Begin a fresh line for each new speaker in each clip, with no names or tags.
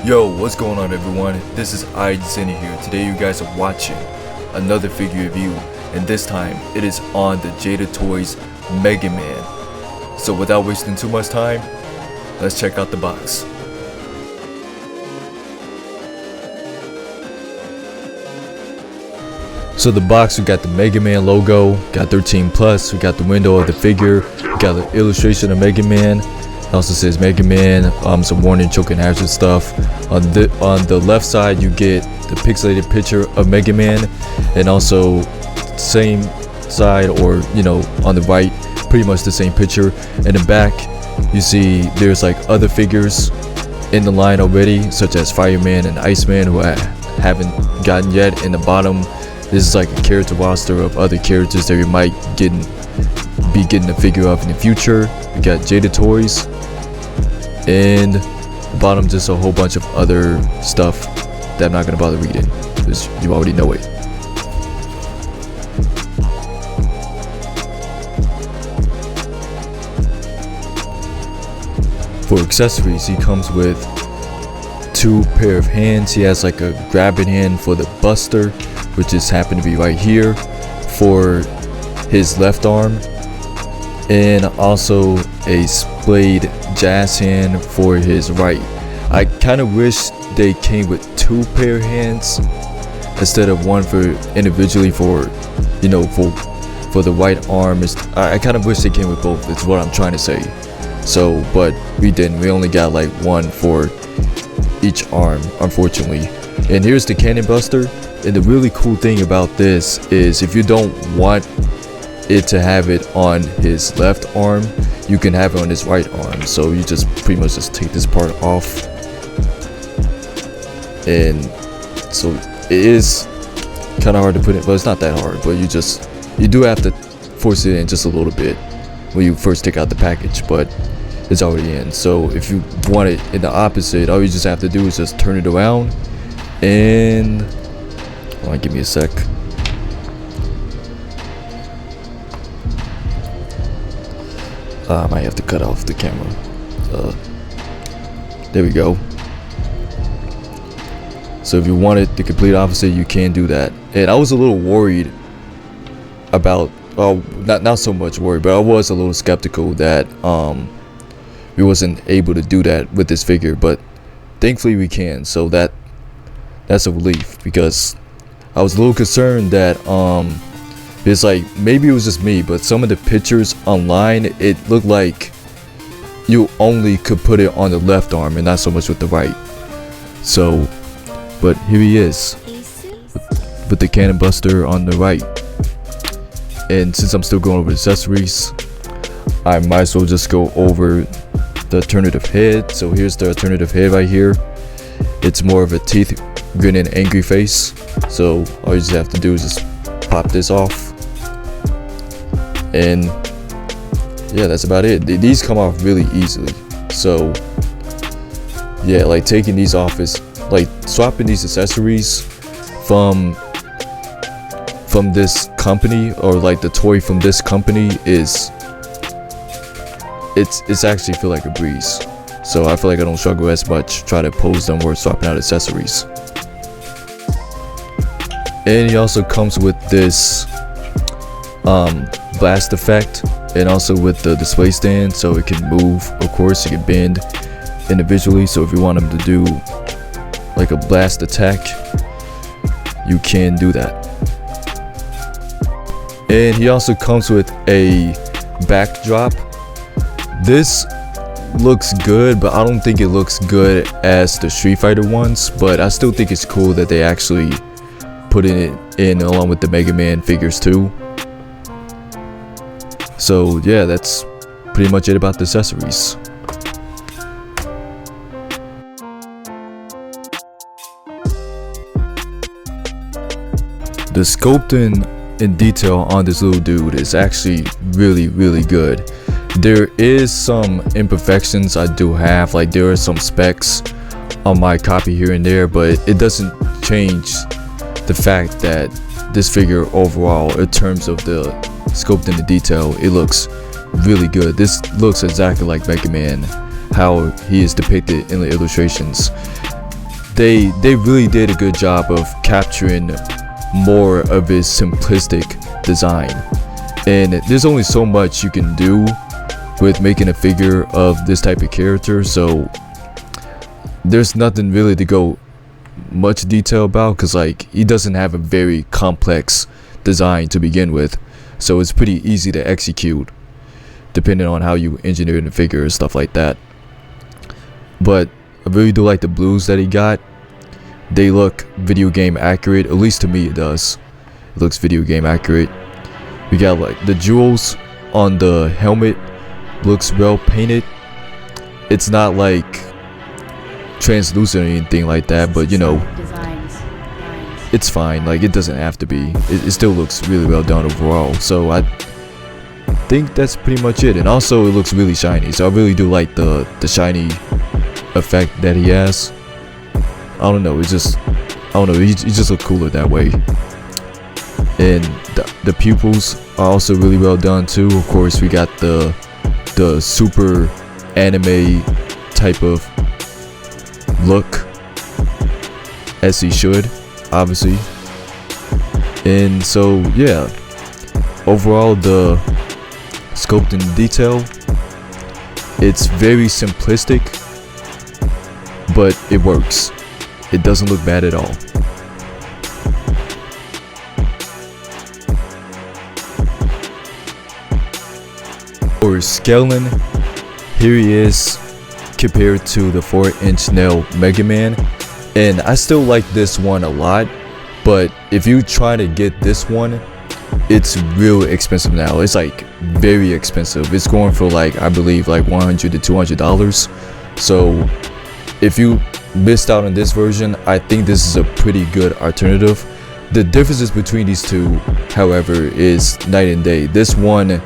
Yo, what's going on everyone? This is AZN here. Today you guys are watching another figure review, and this time it is on the Jada Toys Megaman. So without wasting too much time, let's check out the box. So the box, we got the Megaman logo, got 13 plus, we got the window of the figure, we got the illustration of Megaman. It also says Megaman, some warning, choking hazard stuff. On the left side, you get the pixelated picture of Megaman, and also same side, or on the right, pretty much the same picture. In the back, you see there's like other figures in the line already, such as Fireman and Iceman, who I haven't gotten yet. In the bottom, this is like a character roster of other characters that you might be getting a figure of in the future. We got Jada Toys, and bottom just a whole bunch of other stuff that I'm not gonna bother reading because you already know it. For accessories, he comes with 2 pair of hands. He has like a grabbing hand for the buster, which just happened to be right here for his left arm, and also a splayed jazz hand for his right. I kind of wish they came with 2 pair of hands instead of one for individually for for the right arm. I kind of wish they came with both. It's what I'm trying to say. So, but we didn't. We only got like one for each arm, unfortunately. And here's the cannon buster. And the really cool thing about this is, if you don't want it to have it on his left arm, you can have it on his right arm. So you just pretty much just take this part off, and so it is kind of hard to put it, but it's not that hard. But you do have to force it in just a little bit when you first take out the package, but it's already in. So if you want it in the opposite, all you just have to do is just turn it around, and hold on, give me a sec. I might have to cut off the camera. There we go. So if you wanted the complete opposite, you can do that. And I was a little worried about, not so much worried, but I was a little skeptical that we wasn't able to do that with this figure, but thankfully we can. So that's a relief, because I was a little concerned that it's like, maybe it was just me, but some of the pictures online, it looked like you only could put it on the left arm and not so much with the right. So, but here he is with the cannon buster on the right. And since I'm still going over accessories, I might as well just go over the alternative head. So here's the alternative head right here. It's more of a teeth grinning angry face. So all you just have to do is just pop this off, and yeah, that's about it. These come off really easily. So yeah, like taking these off is like swapping these accessories from this company, or like the toy from this company, is it's actually feel like a breeze. So I feel like I don't struggle as much try to pose them or swapping out accessories. And he also comes with this blast effect, and also with the display stand, so it can move. Of course, it can bend individually, so if you want him to do like a blast attack, you can do that. And he also comes with a backdrop. This looks good, but I don't think it looks good as the Street Fighter ones, but I still think it's cool that they actually putting it in along with the Mega Man figures too. So yeah, that's pretty much it about the accessories. The sculpting in detail on this little dude is actually really good. There is some imperfections I do have, like there are some specks on my copy here and there, but it doesn't change the fact that this figure overall, in terms of the sculpt and the detail, it looks really good. This looks exactly like Megaman, how he is depicted in the illustrations. they really did a good job of capturing more of his simplistic design. And there's only so much you can do with making a figure of this type of character, so there's nothing really to go much detail about, because like he doesn't have a very complex design to begin with, so it's pretty easy to execute depending on how you engineer the figure and stuff like that. But I really do like the blues that he got. They look video game accurate, at least to me it does. It looks video game accurate. We got like the jewels on the helmet looks well painted. It's not like translucent or anything like that, but you know, it's fine. Like it doesn't have to be. It still looks really well done overall. So I think that's pretty much it. And also it looks really shiny, so I really do like the shiny effect that he has. I don't know, it's just, I don't know, he just look cooler that way. And the pupils are also really well done too. Of course, we got the super anime type of look, as he should, obviously. And so yeah, overall the sculpt and detail, it's very simplistic, but it works. It doesn't look bad at all. For scaling, here he is compared to the 4-inch nail Megaman, and I still like this one a lot, but if you try to get this one, it's real expensive now. It's like very expensive. It's going for like, I believe like $100 to $200. So if you missed out on this version, I think this is a pretty good alternative. The differences between these two, however, is night and day. This one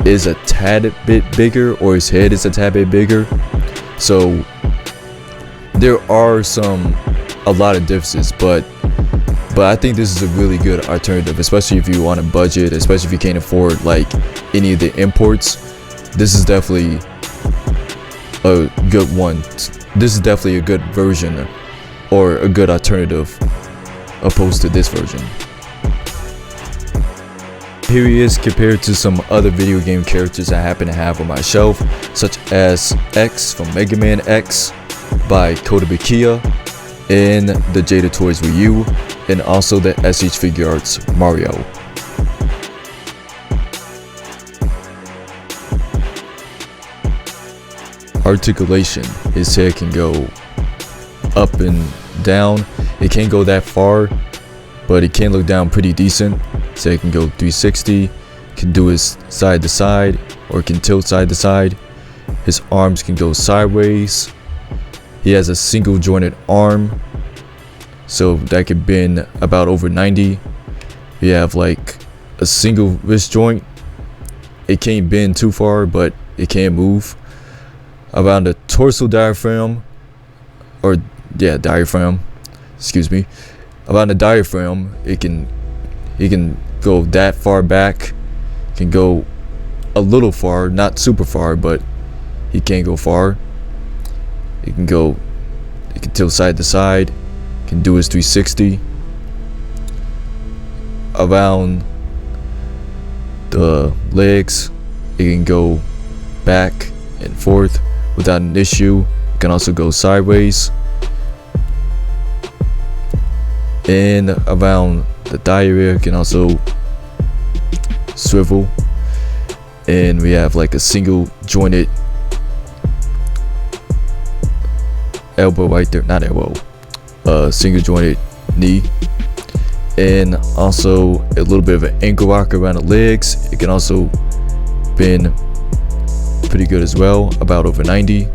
is a tad bit bigger, or his head is a tad bit bigger, so there are a lot of differences, but I think this is a really good alternative, especially if you want a budget, especially if you can't afford like any of the imports. This is definitely a good one. This is definitely a good version, or a good alternative opposed to this version. Here he is compared to some other video game characters I happen to have on my shelf, such as X from Mega Man X by Kotobukiya, and the Jada Toys Wii U, and also the SH Figure Arts Mario. Articulation, his head can go up and down. It can't go that far, but it can look down pretty decent. So it can go 360, can do his side to side, or can tilt side to side. His arms can go sideways. He has a single jointed arm, so that could bend about over 90. You have like a single wrist joint. It can't bend too far, but it can move. Around the torso diaphragm, or yeah, diaphragm, excuse me. Around the diaphragm, it can go that far back, can go a little far, not super far, but he can't go far. It can tilt side to side, can do his 360. Around the legs, it can go back and forth without an issue. It can also go sideways. And around the thigh area, can also swivel. And we have like a single jointed elbow right there, not elbow, single jointed knee, and also a little bit of an ankle rock around the legs. It can also bend pretty good as well, about over 90.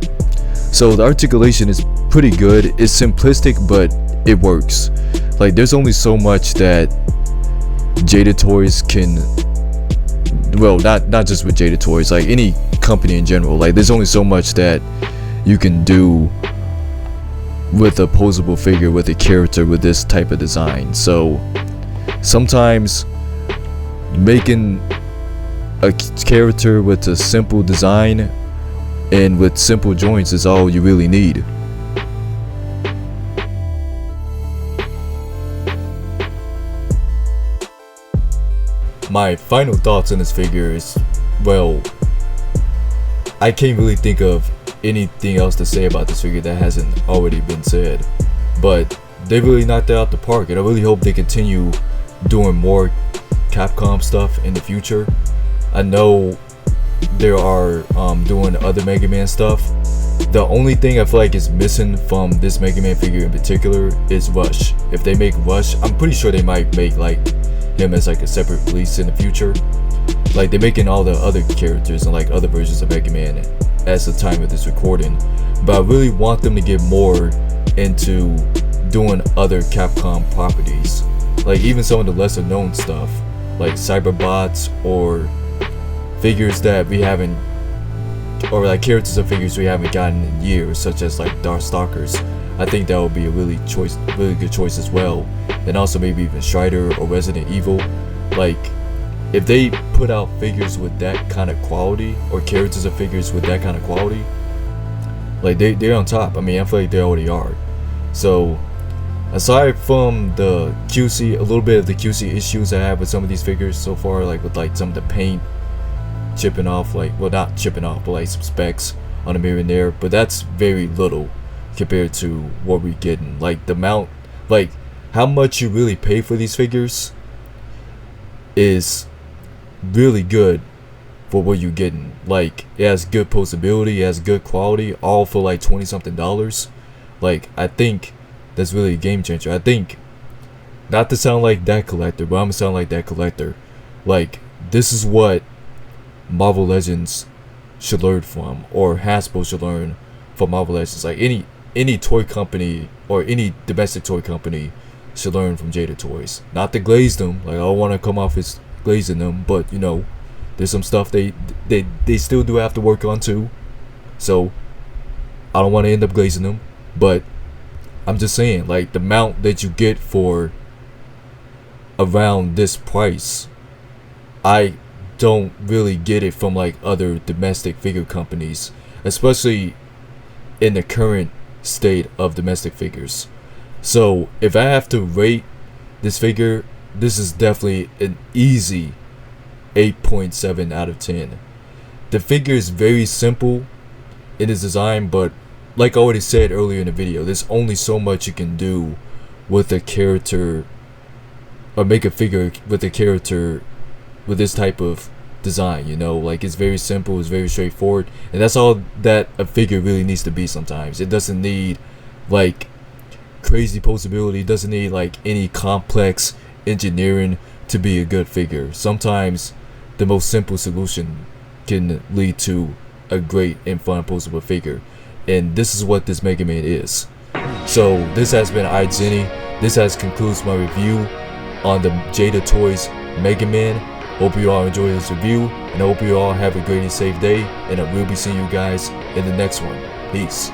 So the articulation is pretty good. It's simplistic, but it works. Like there's only so much that Jada Toys can, well, not just with Jada Toys, like any company in general, like there's only so much that you can do with a posable figure, with a character with this type of design. So sometimes making a character with a simple design and with simple joints is all you really need. my final thoughts on this figure is, well, I can't really think of anything else to say about this figure that hasn't already been said. But they really knocked it out the park, and I really hope they continue doing more Capcom stuff in the future. I know they are doing other Mega Man stuff. The only thing I feel like is missing from this Mega Man figure in particular is Rush. If they make Rush, I'm pretty sure they might make like him as like a separate release in the future. Like they're making all the other characters and like other versions of Mega Man as the time of this recording. But I really want them to get more into doing other Capcom properties. Like even some of the lesser known stuff, like Cyberbots or figures that we haven't, or like characters or figures we haven't gotten in years, such as like Darkstalkers. I think that would be a really good choice as well. And also maybe even Strider or Resident Evil. Like if they put out figures with that kind of quality, or characters or figures with that kind of quality, like they're on top. I mean, I feel like they already are. So aside from the QC, a little bit of the QC issues I have with some of these figures so far, like with like some of the paint chipping off, like, well, not chipping off, but like some specks on the mirror in there, but that's very little compared to what we're getting. Like the amount, like how much you really pay for these figures is really good for what you're getting. Like it has good posability, it has good quality, all for like $20-something. Like I think that's really a game changer. I think, not to sound like that collector, but I'm gonna sound like that collector. Like this is what Marvel Legends should learn from, or Hasbro should learn from Marvel Legends. Like any toy company or any domestic toy company should learn from Jada Toys. Not to glaze them, like I don't want to come off as glazing them, but you know, there's some stuff they still do have to work on too. So I don't want to end up glazing them, but I'm just saying, like the amount that you get for around this price, I don't really get it from like other domestic figure companies, especially in the current state of domestic figures. So if I have to rate this figure, this is definitely an easy 8.7 out of 10. The figure is very simple in its design, but like I already said earlier in the video, there's only so much you can do with a character, or make a figure with a character with this type of design, you know. Like it's very simple, it's very straightforward, and that's all that a figure really needs to be sometimes. It doesn't need like crazy posability, it doesn't need like any complex engineering to be a good figure. Sometimes the most simple solution can lead to a great and fun posable figure, and this is what this Mega Man is. So this has been AZN. This has concludes my review on the Jada Toys Mega Man. Hope you all enjoy this review, and I hope you all have a great and safe day, and I will be seeing you guys in the next one. Peace.